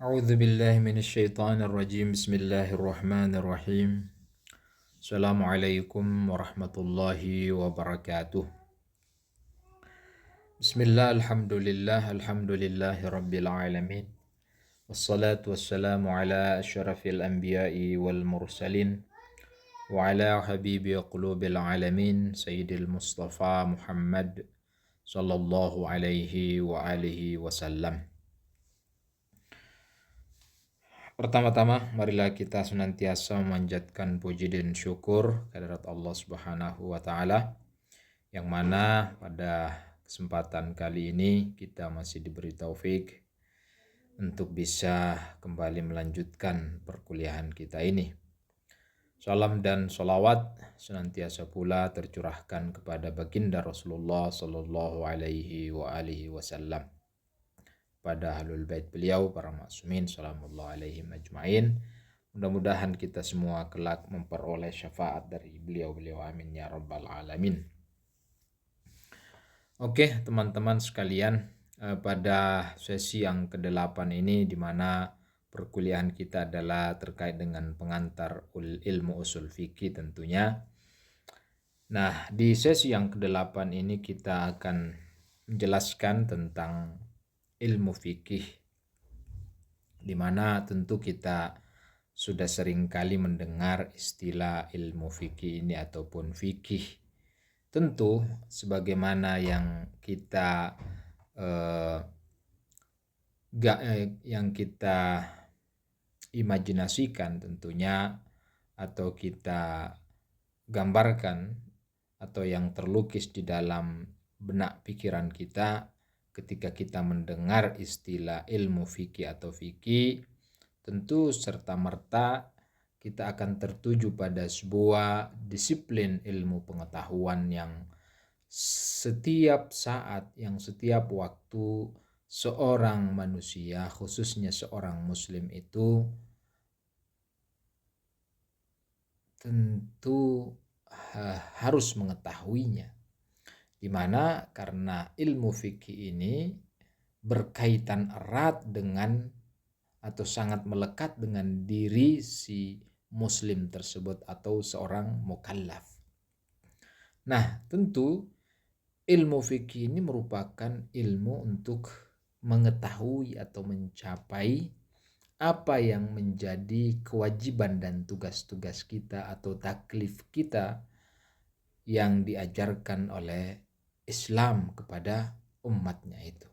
A'udzu billahi minasyaitonir rajim. Bismillahirrahmanirrahim. Assalamualaikum warahmatullahi wabarakatuh. Bismillah, alhamdulillah, alhamdulillahi rabbil alamin. Wassalatu wassalamu ala asyrafil anbiya'i wal mursalin wa ala habibi qulubil alamin sayyidil Mustafa Muhammad sallallahu alaihi wa alihi wasallam. Pertama-tama, marilah kita senantiasa memanjatkan puji dan syukur kehadirat Allah Subhanahu wa Ta'ala, yang mana pada kesempatan kali ini kita masih diberi taufik untuk bisa kembali melanjutkan perkuliahan kita ini. Salam dan salawat senantiasa pula tercurahkan kepada baginda Rasulullah Sallallahu Alaihi Wasallam, pada ahlul bait beliau, para maksumin salamullah alaihim ajmain. Mudah-mudahan kita semua kelak memperoleh syafaat dari beliau-beliau, amin ya rabbal alamin. Oke teman-teman sekalian, pada sesi yang ke-8 ini, di mana perkuliahan kita adalah terkait dengan pengantar ilmu usul fikih tentunya. Nah, di sesi yang ke-8 ini kita akan menjelaskan tentang ilmu fikih, di mana tentu kita sudah sering kali mendengar istilah ilmu fikih ini ataupun fikih. Tentu sebagaimana yang kita imajinasikan tentunya, atau kita gambarkan, atau yang terlukis di dalam benak pikiran kita ketika kita mendengar istilah ilmu fikih atau fikih, tentu serta-merta kita akan tertuju pada sebuah disiplin ilmu pengetahuan yang setiap saat, yang setiap waktu seorang manusia, khususnya seorang muslim itu tentu harus mengetahuinya. Dimana karena ilmu fikih ini berkaitan erat dengan atau sangat melekat dengan diri si muslim tersebut atau seorang mukallaf. Nah, tentu ilmu fikih ini merupakan ilmu untuk mengetahui atau mencapai apa yang menjadi kewajiban dan tugas-tugas kita atau taklif kita yang diajarkan oleh Islam kepada umatnya itu.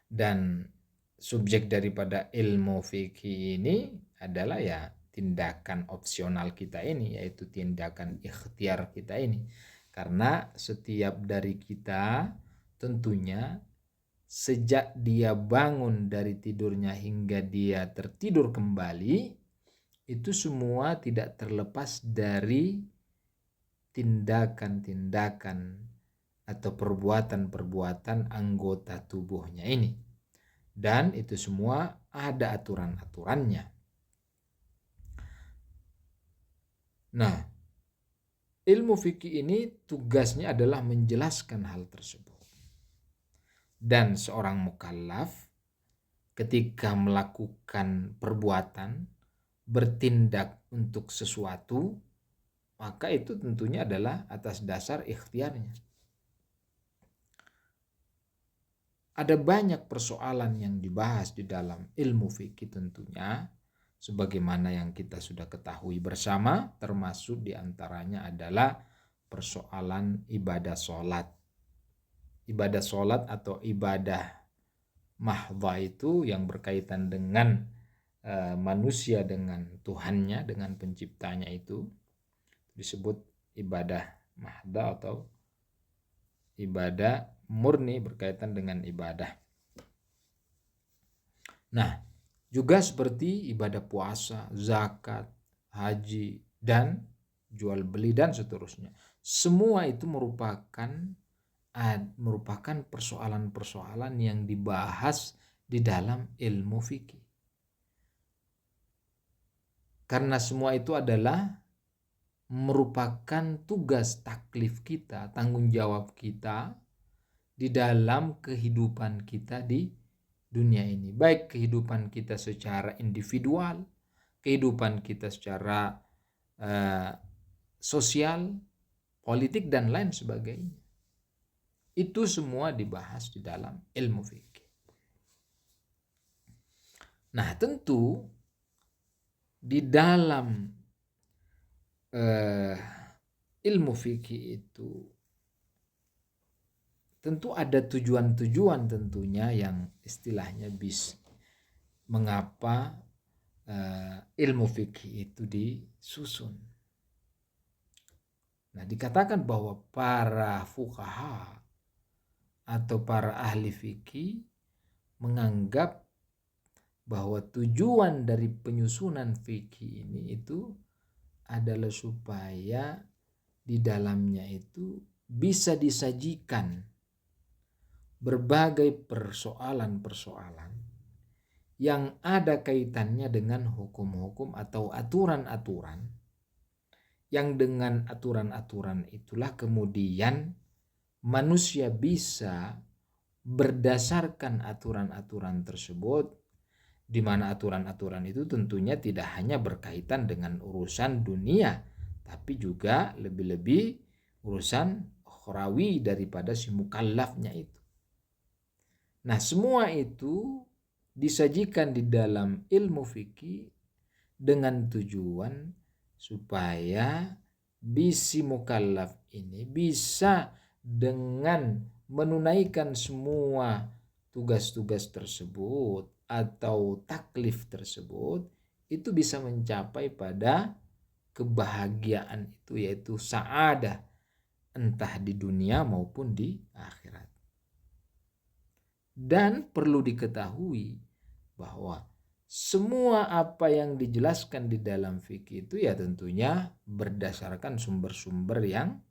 Dan subjek daripada ilmu fikih ini adalah ya tindakan opsional kita ini, yaitu tindakan ikhtiar kita ini. Karena setiap dari kita tentunya sejak dia bangun dari tidurnya hingga dia tertidur kembali, itu semua tidak terlepas dari tindakan-tindakan atau perbuatan-perbuatan anggota tubuhnya ini. Dan itu semua ada aturan-aturannya. Nah, ilmu fikih ini tugasnya adalah menjelaskan hal tersebut. Dan seorang mukallaf ketika melakukan perbuatan, bertindak untuk sesuatu, maka itu tentunya adalah atas dasar ikhtiarnya. Ada banyak persoalan yang dibahas di dalam ilmu fikih tentunya, sebagaimana yang kita sudah ketahui bersama, termasuk diantaranya adalah persoalan ibadah sholat. Ibadah sholat atau ibadah mahdhah itu yang berkaitan dengan manusia dengan Tuhannya, dengan penciptanya, itu disebut ibadah mahdhah atau ibadah murni berkaitan dengan ibadah. Nah, juga seperti ibadah puasa, zakat, haji, dan jual beli dan seterusnya. Semua itu merupakan persoalan-persoalan yang dibahas di dalam ilmu fikih. Karena semua itu adalah merupakan tugas taklif kita, tanggung jawab kita di dalam kehidupan kita di dunia ini, baik kehidupan kita secara individual, kehidupan kita secara sosial, politik dan lain sebagainya. Itu semua dibahas di dalam ilmu fikih. Nah, tentu di dalam ilmu fikih itu tentu ada tujuan-tujuan tentunya yang istilahnya mengapa ilmu fikih itu disusun. Nah, dikatakan bahwa para fuqaha atau para ahli fikih menganggap bahwa tujuan dari penyusunan fikih ini itu adalah supaya di dalamnya itu bisa disajikan berbagai persoalan-persoalan yang ada kaitannya dengan hukum-hukum atau aturan-aturan, yang dengan aturan-aturan itulah kemudian manusia bisa berdasarkan aturan-aturan tersebut, di mana aturan-aturan itu tentunya tidak hanya berkaitan dengan urusan dunia, tapi juga lebih-lebih urusan ukhrawi daripada si mukallafnya itu. Nah, semua itu disajikan di dalam ilmu fikih dengan tujuan supaya si mukallaf ini bisa dengan menunaikan semua tugas-tugas tersebut atau taklif tersebut itu bisa mencapai pada kebahagiaan itu, yaitu sa'adah, entah di dunia maupun di akhirat. Dan perlu diketahui bahwa semua apa yang dijelaskan di dalam fikih itu ya tentunya berdasarkan sumber-sumber yang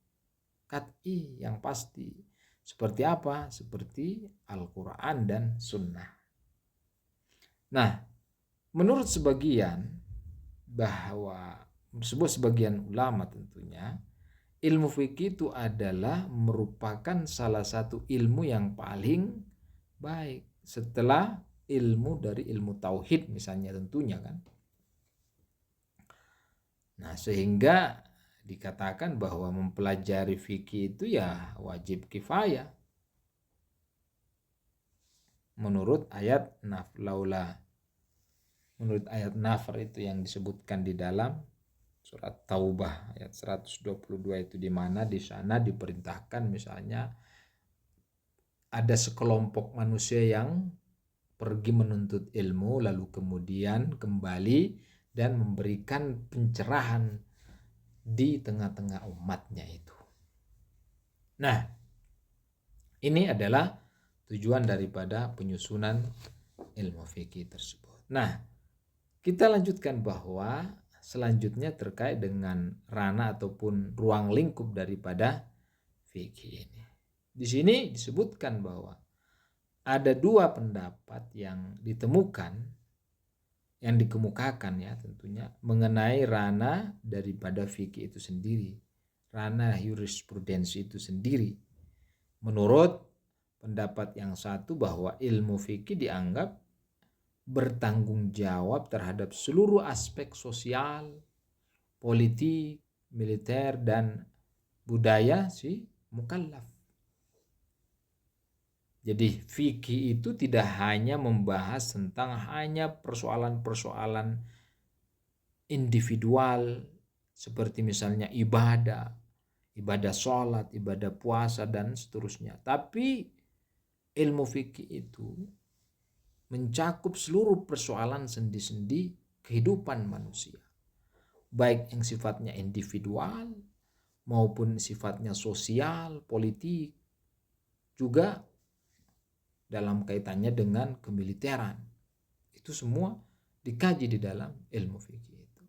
qat'i, yang pasti. Seperti apa? Seperti Al-Quran dan Sunnah. Nah, menurut sebagian ulama tentunya, ilmu fikih itu adalah merupakan salah satu ilmu yang paling baik setelah ilmu dari ilmu tauhid misalnya tentunya kan. Nah, sehingga dikatakan bahwa mempelajari fikih itu ya wajib kifayah. Menurut ayat nafr itu yang disebutkan di dalam surat Taubah ayat 122 itu, di mana di sana diperintahkan misalnya ada sekelompok manusia yang pergi menuntut ilmu lalu kemudian kembali dan memberikan pencerahan di tengah-tengah umatnya itu. Nah, ini adalah tujuan daripada penyusunan ilmu fikih tersebut. Nah, kita lanjutkan bahwa selanjutnya terkait dengan ranah ataupun ruang lingkup daripada fikih ini. Di sini disebutkan bahwa ada dua pendapat yang dikemukakan ya tentunya mengenai ranah daripada fikih itu sendiri, ranah jurisprudensi itu sendiri. Menurut pendapat yang satu bahwa ilmu fikih dianggap bertanggung jawab terhadap seluruh aspek sosial, politik, militer, dan budaya si mukallaf. Jadi fikih itu tidak hanya membahas tentang hanya persoalan-persoalan individual seperti misalnya ibadah sholat, ibadah puasa dan seterusnya. Tapi ilmu fikih itu mencakup seluruh persoalan sendi-sendi kehidupan manusia. Baik yang sifatnya individual maupun sifatnya sosial, politik, juga dalam kaitannya dengan kemiliteran. Itu semua dikaji di dalam ilmu fikih itu.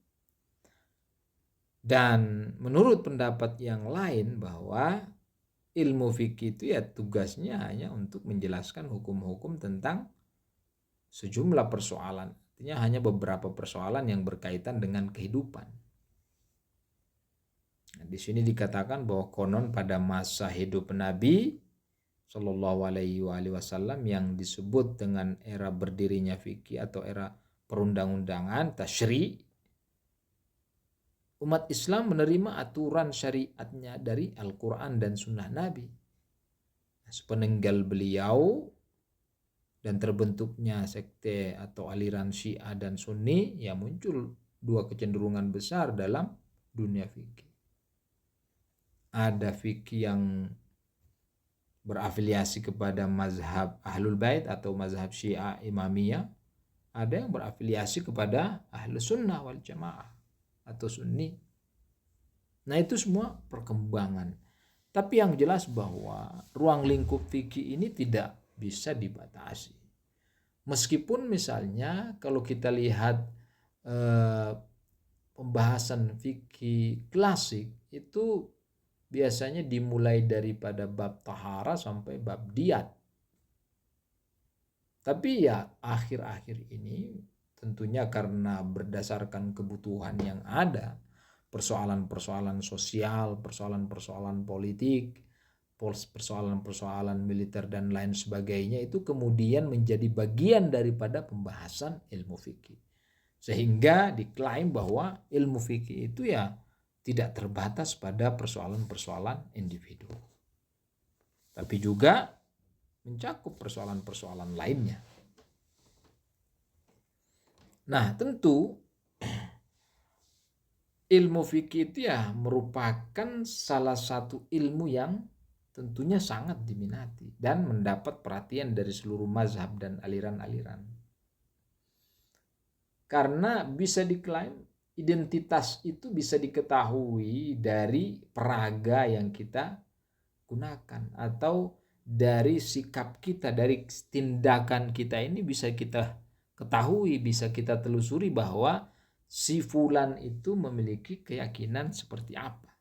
Dan menurut pendapat yang lain bahwa ilmu fikih itu ya tugasnya hanya untuk menjelaskan hukum-hukum tentang sejumlah persoalan. Artinya hanya beberapa persoalan yang berkaitan dengan kehidupan. Nah, di sini dikatakan bahwa konon pada masa hidup Nabi Shallallahu Alaihi Wasallam yang disebut dengan era berdirinya fikih atau era perundang-undangan tasyri, umat Islam menerima aturan syariatnya dari Al-Quran dan Sunnah Nabi. Sepeninggal beliau dan terbentuknya sekte atau aliran Syiah dan Sunni, ya muncul dua kecenderungan besar dalam dunia fikih. Ada fikih yang berafiliasi kepada mazhab Ahlul Bait atau mazhab Syiah Imamiyah, ada yang berafiliasi kepada Ahlus Sunnah wal Jamaah atau Sunni. Nah itu semua perkembangan. Tapi yang jelas bahwa ruang lingkup fikih ini tidak bisa dibatasi. Meskipun misalnya kalau kita lihat pembahasan fikih klasik itu biasanya dimulai daripada bab tahara sampai bab diat. Tapi ya akhir-akhir ini tentunya karena berdasarkan kebutuhan yang ada, persoalan-persoalan sosial, persoalan-persoalan politik, persoalan-persoalan militer dan lain sebagainya itu kemudian menjadi bagian daripada pembahasan ilmu fikih. Sehingga diklaim bahwa ilmu fikih itu ya tidak terbatas pada persoalan-persoalan individu, tapi juga mencakup persoalan-persoalan lainnya. Nah, tentu ilmu fikih itu ya merupakan salah satu ilmu yang tentunya sangat diminati dan mendapat perhatian dari seluruh mazhab dan aliran-aliran. Karena bisa diklaim identitas itu bisa diketahui dari peraga yang kita gunakan atau dari sikap kita, dari tindakan kita ini bisa kita ketahui, bisa kita telusuri bahwa si fulan itu memiliki keyakinan seperti apa.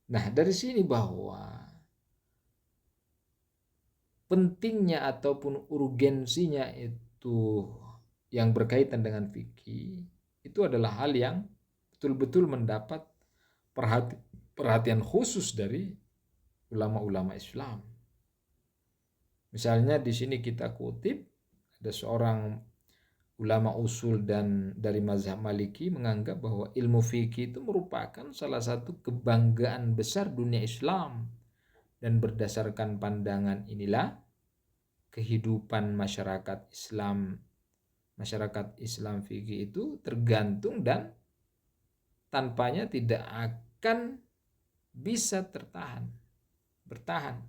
Nah, dari sini bahwa pentingnya ataupun urgensinya itu yang berkaitan dengan fikih itu adalah hal yang betul-betul mendapat perhatian khusus dari ulama-ulama Islam. Misalnya di sini kita kutip ada seorang ulama usul dan dari mazhab Maliki menganggap bahwa ilmu fikih itu merupakan salah satu kebanggaan besar dunia Islam, dan berdasarkan pandangan inilah kehidupan masyarakat Islam fikih itu tergantung dan tanpanya tidak akan bisa bertahan.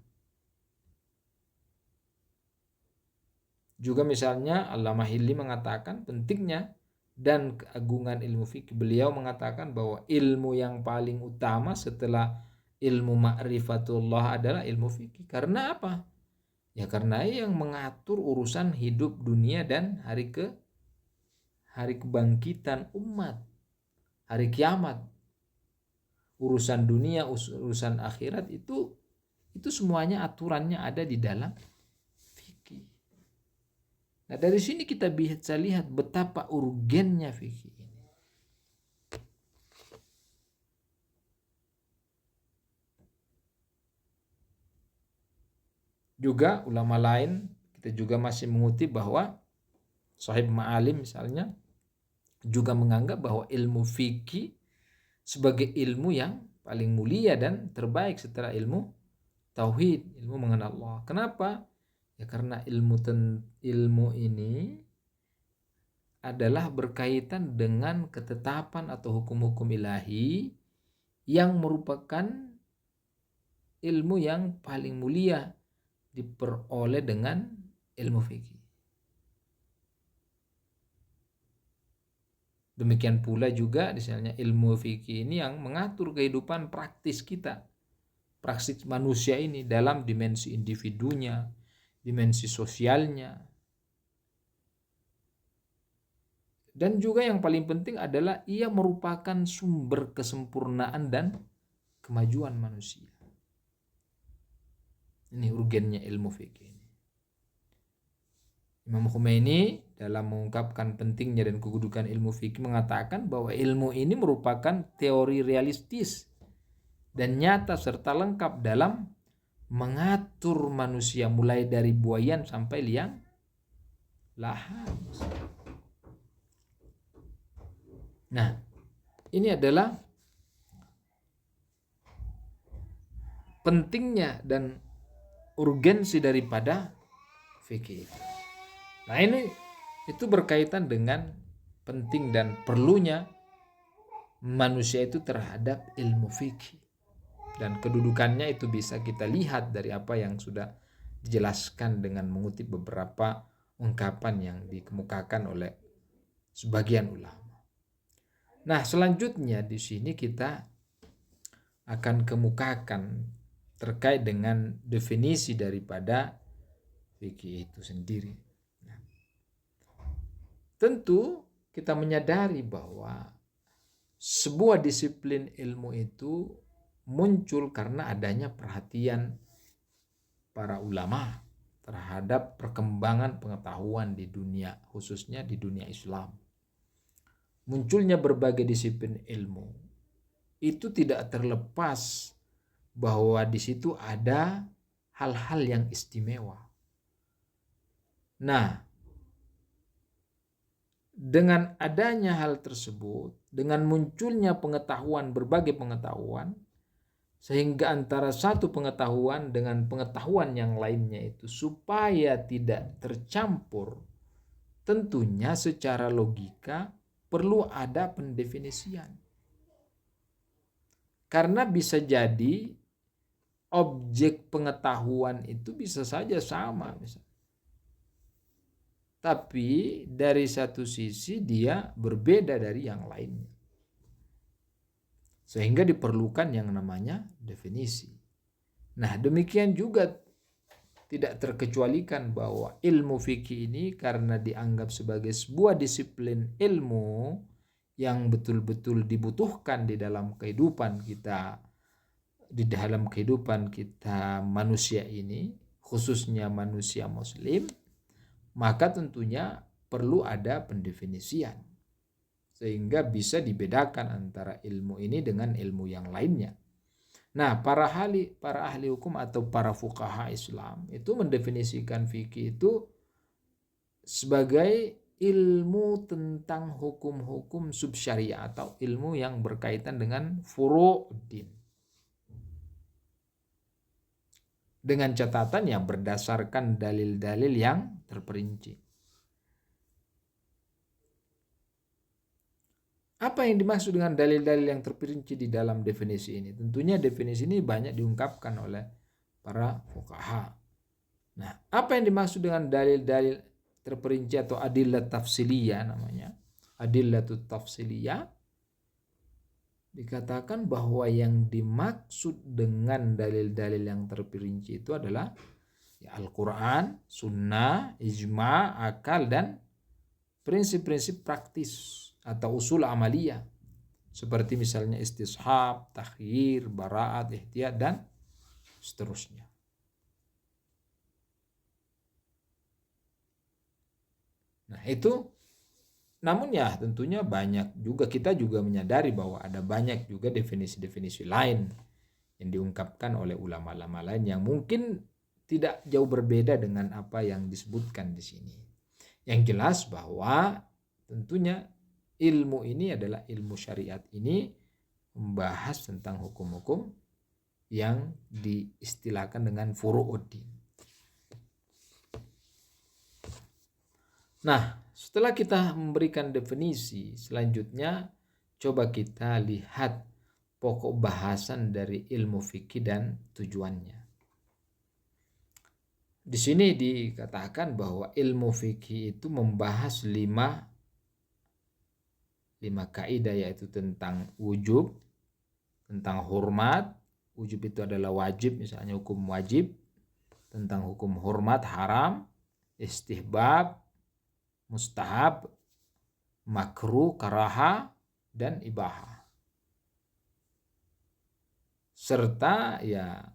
Juga misalnya Allamah Hilli mengatakan pentingnya dan keagungan ilmu fikih. Beliau mengatakan bahwa ilmu yang paling utama setelah ilmu ma'rifatullah adalah ilmu fikih. Karena apa? Ya karena yang mengatur urusan hidup dunia dan hari kebangkitan umat, hari kiamat. Urusan dunia, urusan akhirat itu semuanya aturannya ada di dalam fikih. Nah, dari sini kita bisa lihat betapa urgennya fikih ini. Juga ulama lain kita juga masih mengutip bahwa Shahib Ma'alim misalnya juga menganggap bahwa ilmu fikih sebagai ilmu yang paling mulia dan terbaik setelah ilmu tauhid, ilmu mengenal Allah. Kenapa? Ya karena ilmu ini adalah berkaitan dengan ketetapan atau hukum-hukum ilahi yang merupakan ilmu yang paling mulia diperoleh dengan ilmu fikih. Demikian pula juga misalnya ilmu fikih ini yang mengatur kehidupan praktis kita, praktis manusia ini dalam dimensi individunya, dimensi sosialnya. Dan juga yang paling penting adalah ia merupakan sumber kesempurnaan dan kemajuan manusia. Ini urgennya ilmu fikih. Imam Khomeini dalam mengungkapkan pentingnya dan kedudukan ilmu fikih mengatakan bahwa ilmu ini merupakan teori realistis dan nyata serta lengkap dalam mengatur manusia mulai dari buayan sampai liang lahat. Nah, ini adalah pentingnya dan urgensi daripada fikih. Nah, ini itu berkaitan dengan penting dan perlunya manusia itu terhadap ilmu fikih. Dan kedudukannya itu bisa kita lihat dari apa yang sudah dijelaskan dengan mengutip beberapa ungkapan yang dikemukakan oleh sebagian ulama. Nah, selanjutnya di sini kita akan kemukakan terkait dengan definisi daripada fikih itu sendiri. Nah, tentu kita menyadari bahwa sebuah disiplin ilmu itu muncul karena adanya perhatian para ulama terhadap perkembangan pengetahuan di dunia, khususnya di dunia Islam. Munculnya berbagai disiplin ilmu itu tidak terlepas bahwa di situ ada hal-hal yang istimewa. Nah, dengan adanya hal tersebut, dengan munculnya pengetahuan, berbagai pengetahuan, sehingga antara satu pengetahuan dengan pengetahuan yang lainnya itu supaya tidak tercampur, tentunya secara logika perlu ada pendefinisian. Karena bisa jadi objek pengetahuan itu bisa saja sama misalnya. Tapi dari satu sisi dia berbeda dari yang lainnya. Sehingga diperlukan yang namanya definisi. Nah, demikian juga tidak terkecualikan bahwa ilmu fikih ini karena dianggap sebagai sebuah disiplin ilmu yang betul-betul dibutuhkan di dalam kehidupan kita, manusia ini, khususnya manusia muslim, maka tentunya perlu ada pendefinisian sehingga bisa dibedakan antara ilmu ini dengan ilmu yang lainnya. Nah, para ahli hukum atau para fuqaha Islam itu mendefinisikan fikih itu sebagai ilmu tentang hukum-hukum subsyariah atau ilmu yang berkaitan dengan furu'uddin. Dengan catatan yang berdasarkan dalil-dalil yang terperinci. Apa yang dimaksud dengan dalil-dalil yang terperinci di dalam definisi ini? Tentunya definisi ini banyak diungkapkan oleh para fuqaha. Nah, apa yang dimaksud dengan dalil-dalil terperinci atau adillah tafsiliyah namanya? Adillatut tafsiliyah dikatakan bahwa yang dimaksud dengan dalil-dalil yang terperinci itu adalah ya Al-Quran, Sunnah, Ijma, akal, dan prinsip-prinsip praktis atau usul amaliyah seperti misalnya istishab, takhyir, bara'at, ihtiyat, dan seterusnya. Nah, itu namun ya tentunya banyak juga, kita juga menyadari bahwa ada banyak juga definisi-definisi lain yang diungkapkan oleh ulama-ulama lain yang mungkin tidak jauh berbeda dengan apa yang disebutkan di sini. Yang jelas bahwa tentunya ilmu ini adalah ilmu syariat ini membahas tentang hukum-hukum yang diistilahkan dengan furu'uddin. Nah, setelah kita memberikan definisi, selanjutnya coba kita lihat pokok bahasan dari ilmu fikih dan tujuannya. Di sini dikatakan bahwa ilmu fikih itu membahas lima kaidah, yaitu tentang wujub, tentang hormat. Wujub itu adalah wajib, misalnya hukum wajib, tentang hukum hormat haram, istihbab, mustahab, makruh, karaha, dan ibahah. Serta ya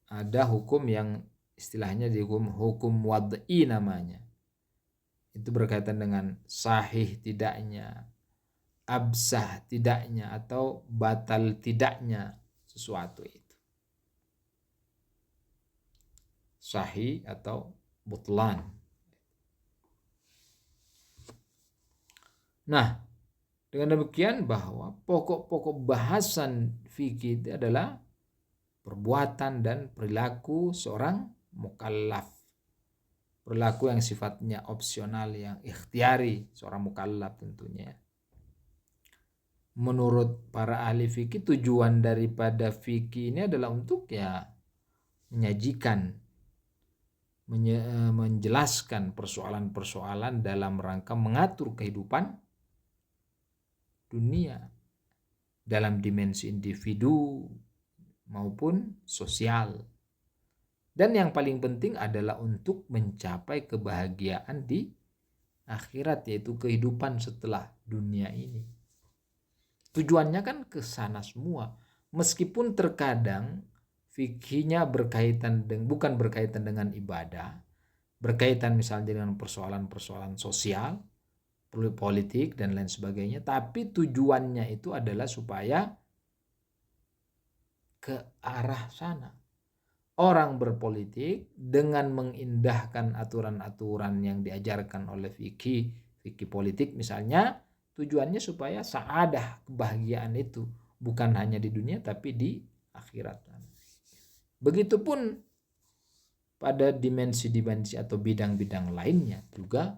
ada hukum yang istilahnya hukum wad'i namanya. Itu berkaitan dengan sahih tidaknya absah tidaknya atau batal tidaknya sesuatu itu. Sahih atau butlan. Nah, dengan demikian bahwa pokok-pokok bahasan fikih itu adalah perbuatan dan perilaku seorang mukallaf. Perilaku yang sifatnya opsional, yang ikhtiari seorang mukallaf tentunya. Menurut para ahli fikih, tujuan daripada fikih ini adalah untuk menyajikan, menjelaskan persoalan-persoalan dalam rangka mengatur kehidupan dunia dalam dimensi individu maupun sosial. Dan yang paling penting adalah untuk mencapai kebahagiaan di akhirat, yaitu kehidupan setelah dunia ini. Tujuannya kan ke sana semua. Meskipun terkadang fikihnya bukan berkaitan dengan ibadah, berkaitan misalnya dengan persoalan-persoalan sosial, politik dan lain sebagainya, tapi tujuannya itu adalah supaya ke arah sana. Orang berpolitik dengan mengindahkan aturan-aturan yang diajarkan oleh fikih politik misalnya, tujuannya supaya saadah, kebahagiaan itu bukan hanya di dunia tapi di akhirat. Begitupun pada dimensi-dimensi atau bidang-bidang lainnya juga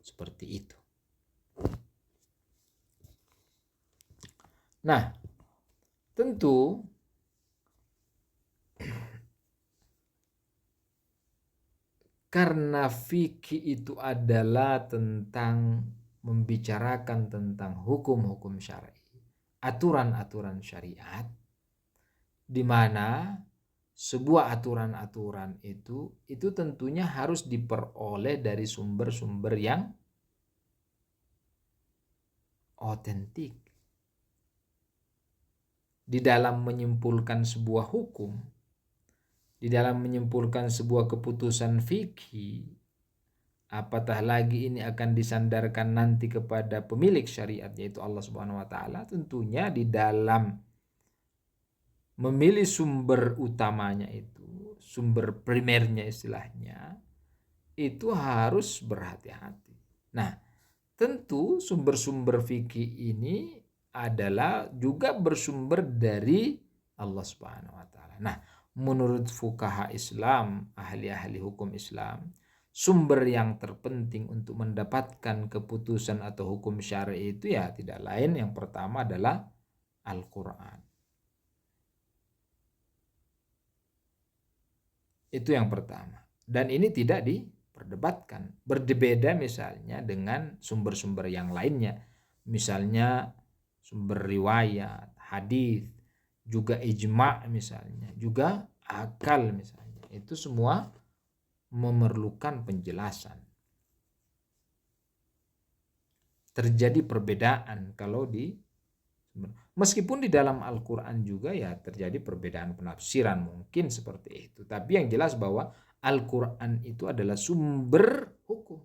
seperti itu. Nah, tentu karena fikih itu adalah tentang membicarakan tentang hukum-hukum syar'i, aturan-aturan syariat, di mana sebuah aturan-aturan itu tentunya harus diperoleh dari sumber-sumber yang otentik. Di dalam menyimpulkan sebuah hukum, di dalam menyimpulkan sebuah keputusan fikih, apatah lagi ini akan disandarkan nanti kepada pemilik syariat yaitu Allah Subhanahu wa taala, tentunya di dalam memilih sumber utamanya itu, sumber primernya istilahnya, itu harus berhati-hati. Nah, tentu sumber-sumber fikih ini adalah juga bersumber dari Allah Subhanahu wa taala. Nah, menurut fuqaha Islam, ahli-ahli hukum Islam, sumber yang terpenting untuk mendapatkan keputusan atau hukum syar'i itu tidak lain, yang pertama adalah Al-Qur'an. Itu yang pertama. Dan ini tidak diperdebatkan. Berbeda misalnya dengan sumber-sumber yang lainnya. Misalnya sumber riwayat, hadis, juga ijma' misalnya, juga akal misalnya. Itu semua memerlukan penjelasan. Terjadi perbedaan kalau meskipun di dalam Al-Quran juga terjadi perbedaan penafsiran mungkin seperti itu. Tapi yang jelas bahwa Al-Quran itu adalah sumber hukum,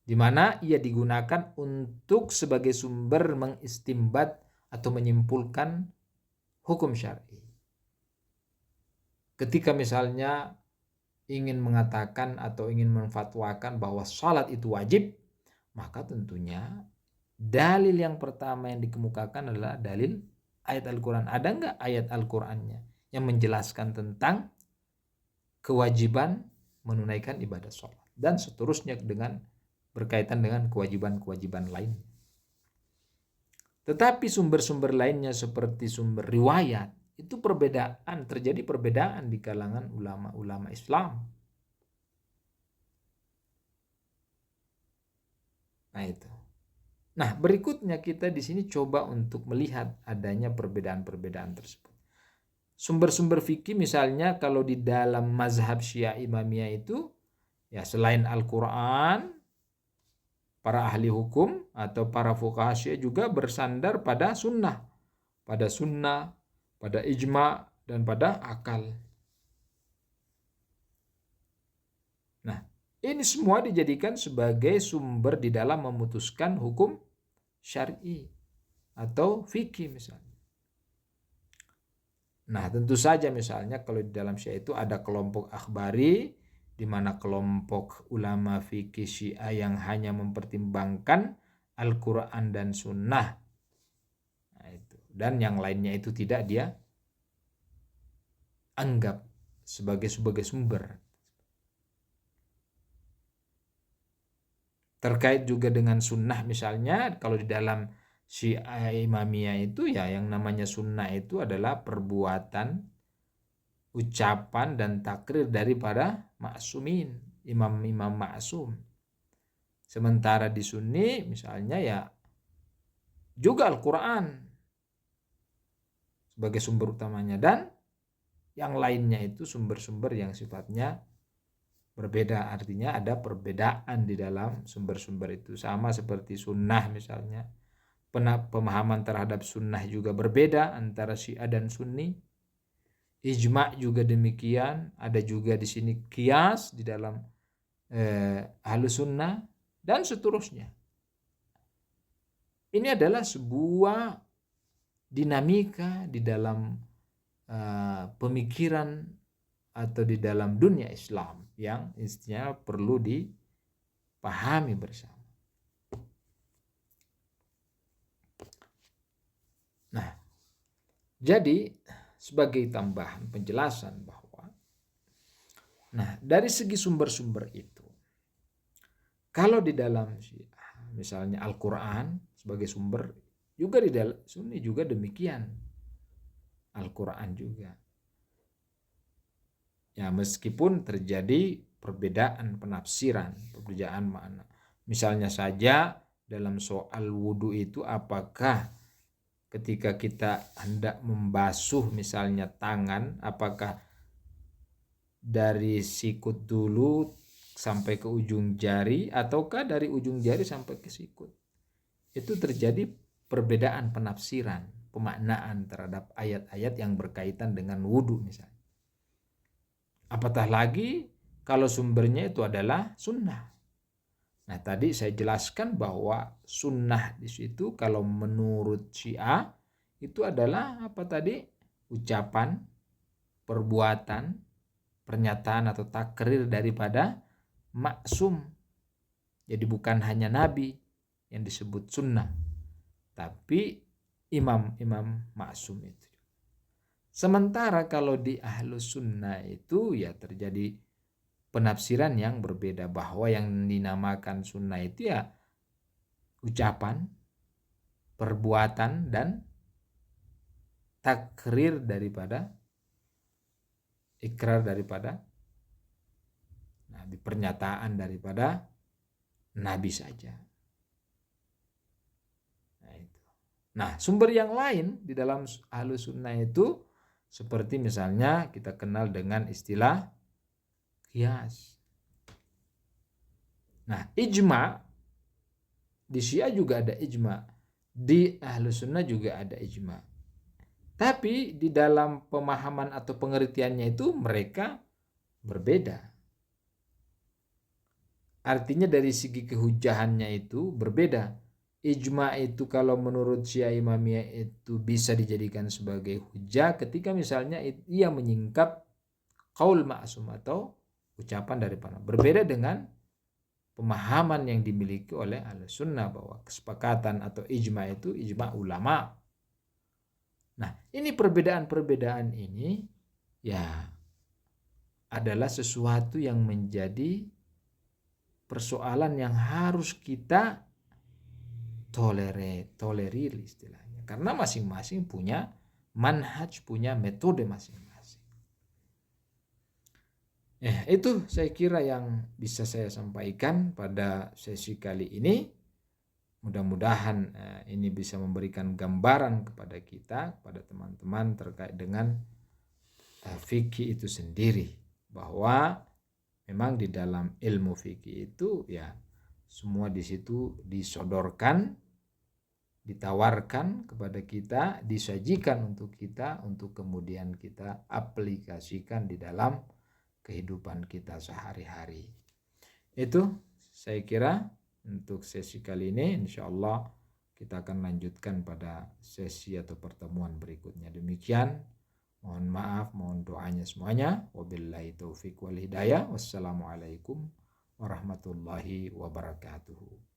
di mana ia digunakan untuk sebagai sumber mengistimbat atau menyimpulkan hukum syar'i. Ketika misalnya ingin mengatakan atau ingin menfatwakan bahwa salat itu wajib, maka tentunya dalil yang pertama yang dikemukakan adalah dalil ayat Al-Quran. Ada enggak ayat Al-Qurannya yang menjelaskan tentang kewajiban menunaikan ibadah sholat dan seterusnya dengan berkaitan dengan kewajiban-kewajiban lainnya. Tetapi sumber-sumber lainnya seperti sumber riwayat, itu terjadi perbedaan di kalangan ulama-ulama Islam. Nah itu. Nah, berikutnya kita di sini coba untuk melihat adanya perbedaan-perbedaan tersebut. Sumber-sumber fikih misalnya kalau di dalam mazhab Syiah Imamiyah itu selain Al-Quran, para ahli hukum atau para fuqaha Syiah juga bersandar pada sunnah, pada ijma' dan pada akal. Nah, ini semua dijadikan sebagai sumber di dalam memutuskan hukum syar'i atau fikih misalnya. Nah, tentu saja misalnya kalau di dalam Syiah itu ada kelompok akhbari, di mana kelompok ulama fikih Syiah yang hanya mempertimbangkan Al-Quran dan Sunnah. Nah, itu. Dan yang lainnya itu tidak dia anggap sebagai sumber. Terkait juga dengan sunnah misalnya, kalau di dalam Syiah Imamiyah itu ya yang namanya sunnah itu adalah perbuatan, ucapan dan takrir daripada ma'sumin, imam-imam ma'sum. Sementara di Sunni misalnya ya juga Al-Quran sebagai sumber utamanya, dan yang lainnya itu sumber-sumber yang sifatnya berbeda. Artinya ada perbedaan di dalam sumber-sumber itu. Sama seperti sunnah misalnya, pemahaman terhadap sunnah juga berbeda antara Syiah dan Sunni. Ijma' juga demikian. Ada juga di sini qiyas di dalam Ahlus Sunnah dan seterusnya. Ini adalah sebuah dinamika di dalam pemikiran atau di dalam dunia Islam yang istilahnya perlu dipahami bersama. Nah, jadi sebagai tambahan penjelasan bahwa dari segi sumber-sumber itu, kalau di dalam misalnya Al-Quran sebagai sumber, juga di dalam Sunni juga demikian. Al-Quran juga. Ya, meskipun terjadi perbedaan penafsiran, perbedaan makna. Misalnya saja dalam soal wudhu itu, apakah ketika kita hendak membasuh misalnya tangan, apakah dari sikut dulu sampai ke ujung jari ataukah dari ujung jari sampai ke sikut. Itu terjadi perbedaan penafsiran, pemaknaan terhadap ayat-ayat yang berkaitan dengan wudhu misalnya. Apatah lagi kalau sumbernya itu adalah sunnah. Nah, tadi saya jelaskan bahwa sunnah di situ kalau menurut Syiah itu adalah apa tadi? Ucapan, perbuatan, pernyataan atau takrir daripada maksum. Jadi bukan hanya nabi yang disebut sunnah, tapi imam-imam maksum itu. Sementara kalau di Ahlus Sunnah itu ya terjadi penafsiran yang berbeda, bahwa yang dinamakan sunnah itu ya ucapan, perbuatan, dan takrir daripada, ikrar daripada nabi, pernyataan daripada nabi saja. Nah, sumber yang lain di dalam Ahlus Sunnah itu seperti misalnya kita kenal dengan istilah qiyas. Nah, ijma' di Syiah juga ada ijma', di Ahlus Sunnah juga ada ijma'. Tapi di dalam pemahaman atau pengertiannya itu mereka berbeda. Artinya dari segi kehujahannya itu berbeda. Ijma' itu kalau menurut Syiah Imamiyah itu bisa dijadikan sebagai hujah ketika misalnya ia menyingkap qaul ma'sum atau ucapan daripada. Berbeda dengan pemahaman yang dimiliki oleh Ahlus Sunnah bahwa kesepakatan atau ijma' itu ijma' ulama. Nah, ini perbedaan-perbedaan ini ya adalah sesuatu yang menjadi persoalan yang harus kita tolerir istilahnya. Karena masing-masing punya manhaj, punya metode masing-masing. Itu saya kira yang bisa saya sampaikan pada sesi kali ini. Mudah-mudahan ini bisa memberikan gambaran kepada kita, kepada teman-teman terkait dengan fikih itu sendiri. Bahwa memang di dalam ilmu fikih itu ya semua di situ disodorkan, ditawarkan kepada kita, disajikan untuk kita, untuk kemudian kita aplikasikan di dalam kehidupan kita sehari-hari. Itu saya kira untuk sesi kali ini, insya Allah kita akan lanjutkan pada sesi atau pertemuan berikutnya. Demikian, mohon maaf, mohon doanya semuanya. Wabillahi taufiq wal hidayah. Wassalamualaikum warahmatullahi wabarakatuh.